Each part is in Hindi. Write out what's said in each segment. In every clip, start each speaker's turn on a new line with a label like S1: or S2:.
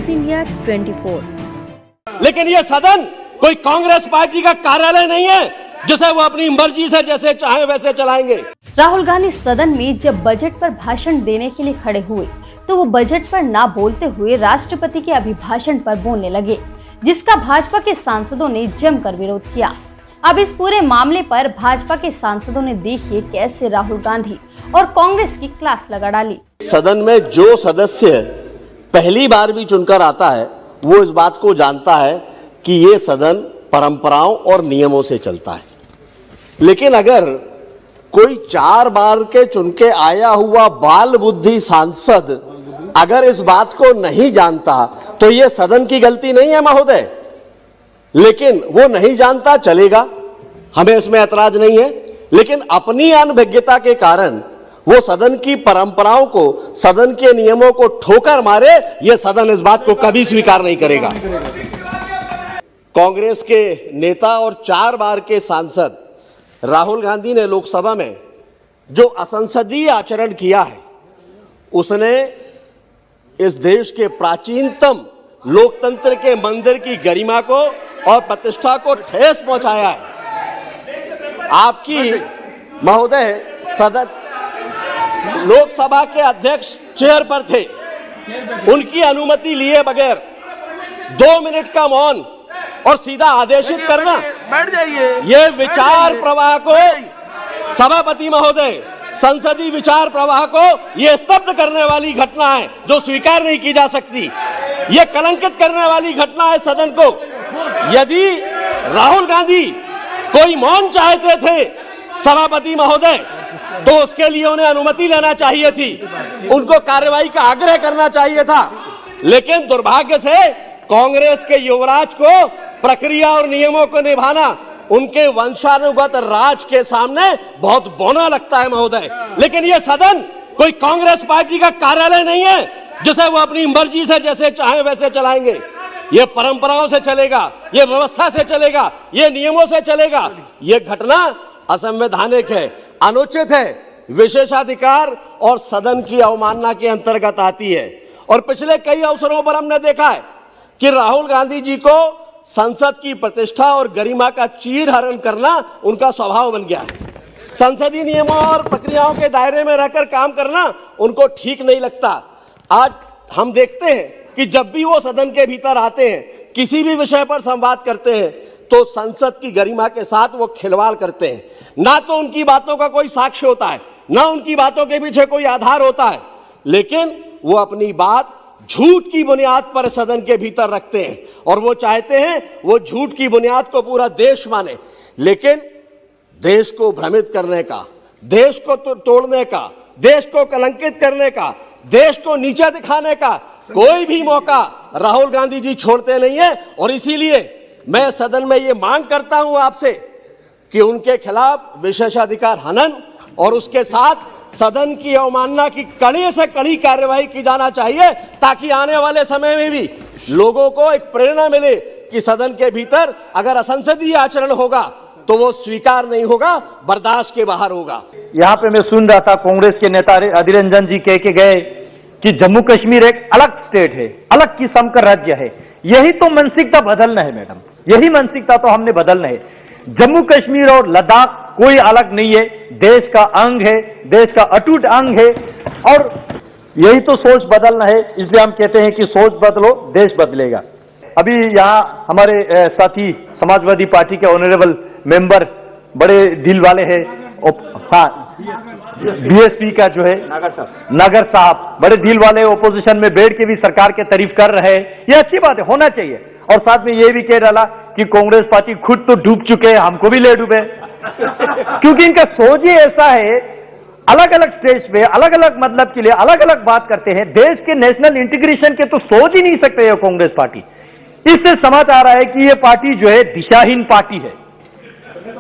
S1: News India 24।
S2: लेकिन ये सदन कोई कांग्रेस पार्टी का कार्यालय नहीं है जिसे वो अपनी मर्जी से जैसे चाहे वैसे चलाएंगे।
S3: राहुल गांधी सदन में जब बजट पर भाषण देने के लिए खड़े हुए तो वो बजट पर ना बोलते हुए राष्ट्रपति के अभिभाषण पर बोलने लगे, जिसका भाजपा के सांसदों ने जमकर विरोध किया। अब इस पूरे मामले पर भाजपा के सांसदों ने देखिए कैसे राहुल गांधी और कांग्रेस की क्लास लगा डाली।
S2: सदन में जो सदस्य पहली बार भी चुनकर आता है वो इस बात को जानता है कि ये सदन परंपराओं और नियमों से चलता है। लेकिन अगर कोई 4 बार के चुन के आया हुआ बाल बुद्धि सांसद अगर इस बात को नहीं जानता तो ये सदन की गलती नहीं है महोदय। लेकिन वो नहीं जानता, चलेगा, हमें इसमें ऐतराज नहीं है। लेकिन अपनी अनभिज्ञता के कारण वो सदन की परंपराओं को, सदन के नियमों को ठोकर मारे, ये सदन इस बात को कभी स्वीकार नहीं करेगा। कांग्रेस के नेता और 4 बार के सांसद राहुल गांधी ने लोकसभा में जो असंसदीय आचरण किया है, उसने इस देश के प्राचीनतम लोकतंत्र के मंदिर की गरिमा को और प्रतिष्ठा को ठेस पहुंचाया है। आपकी महोदय सदन लोकसभा के अध्यक्ष चेयर पर थे, उनकी अनुमति लिए बगैर 2 मिनट का मौन और सीधा आदेशित करना,
S4: बैठ जाइए,
S2: ये विचार प्रवाह को, सभापति महोदय, संसदीय विचार प्रवाह को ये स्तब्ध करने वाली घटना है जो स्वीकार नहीं की जा सकती। ये कलंकित करने वाली घटना है सदन को। यदि राहुल गांधी कोई मौन चाहते थे सभापति महोदय तो उसके लिए उन्हें अनुमति लेना चाहिए थी, उनको कार्रवाई का आग्रह करना चाहिए था। लेकिन दुर्भाग्य से कांग्रेस के युवराज को प्रक्रिया और नियमों को निभाना उनके वंशानुगत राज के सामने बहुत बौना लगता है महोदय। लेकिन यह सदन कोई कांग्रेस पार्टी का कार्यालय नहीं है जिसे वो अपनी मर्जी से जैसे चाहे वैसे चलाएंगे। ये परंपराओं से चलेगा, ये व्यवस्था से चलेगा, ये नियमों से चलेगा। ये घटना असंवैधानिक है, अनुचित है, विशेषाधिकार और सदन की अवमानना के अंतर्गत आती है। और पिछले कई अवसरों पर हमने देखा है कि राहुल गांधी जी को संसद की प्रतिष्ठा और गरिमा का चीरहरण करना उनका स्वभाव बन गया है। संसदीय नियमों और प्रक्रियाओं के दायरे में रहकर काम करना उनको ठीक नहीं लगता। आज हम देखते हैं कि जब भी वो सदन के भीतर आते हैं, किसी भी विषय पर संवाद करते हैं, तो संसद की गरिमा के साथ वो खिलवाड़ करते हैं। ना तो उनकी बातों का कोई साक्ष्य होता है, ना उनकी बातों के पीछे कोई आधार होता है, लेकिन वो अपनी बात झूठ की बुनियाद पर सदन के भीतर रखते हैं और वो चाहते हैं वो झूठ की बुनियाद को पूरा देश माने। लेकिन देश को भ्रमित करने का, देश को तोड़ने का, देश को कलंकित करने का, देश को नीचे दिखाने का कोई भी मौका राहुल गांधी जी छोड़ते नहीं है। और इसीलिए मैं सदन में ये मांग करता हूं आपसे कि उनके खिलाफ विशेषाधिकार हनन और उसके साथ सदन की अवमानना की कड़ी से कड़ी कार्यवाही की जाना चाहिए, ताकि आने वाले समय में भी लोगों को एक प्रेरणा मिले कि सदन के भीतर अगर असंसदीय आचरण होगा तो वो स्वीकार नहीं होगा, बर्दाश्त के बाहर होगा।
S4: यहाँ पे मैं सुन रहा था कांग्रेस के नेता अधीर रंजन जी कह के गए कि जम्मू कश्मीर एक अलग स्टेट है, अलग किस्म का राज्य है। यही तो मानसिकता बदलना है मैडम, यही मानसिकता तो हमने बदलना है। जम्मू कश्मीर और लद्दाख कोई अलग नहीं है, देश का अंग है, देश का अटूट अंग है और यही तो सोच बदलना है। इसलिए हम कहते हैं कि सोच बदलो, देश बदलेगा। अभी यहाँ हमारे साथी समाजवादी पार्टी के ऑनरेबल मेंबर बड़े दिल वाले हैं, हाँ बीएसपी का जो है नागर साहब बड़े दिल वाले ओपोजिशन में बैठ के भी सरकार की तारीफ कर रहे हैं। ये अच्छी बात है, होना चाहिए। और साथ में ये भी कह डाला कि कांग्रेस पार्टी खुद तो डूब चुके हैं, हमको भी ले डूबे क्योंकि इनका सोच ही ऐसा है, अलग अलग स्टेज पे अलग अलग मतलब के लिए अलग अलग बात करते हैं। देश के नेशनल इंटीग्रेशन के तो सोच ही नहीं सकते ये कांग्रेस पार्टी। इससे समझ आ रहा है कि ये पार्टी जो है दिशाहीन पार्टी है,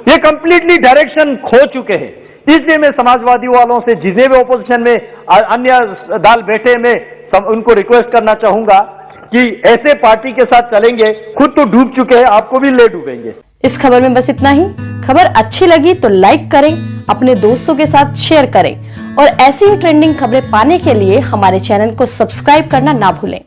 S4: ये कंप्लीटली डायरेक्शन खो चुके हैं। इसलिए मैं समाजवादी वालों से जितने भी ओपोजिशन में अन्य दल बैठे में उनको रिक्वेस्ट करना चाहूंगा कि ऐसे पार्टी के साथ चलेंगे, खुद तो डूब चुके हैं, आपको भी ले डूबेंगे।
S3: इस खबर में बस इतना ही। खबर अच्छी लगी तो लाइक करें, अपने दोस्तों के साथ शेयर करें और ऐसी ही ट्रेंडिंग खबरें पाने के लिए हमारे चैनल को सब्सक्राइब करना ना भूलें।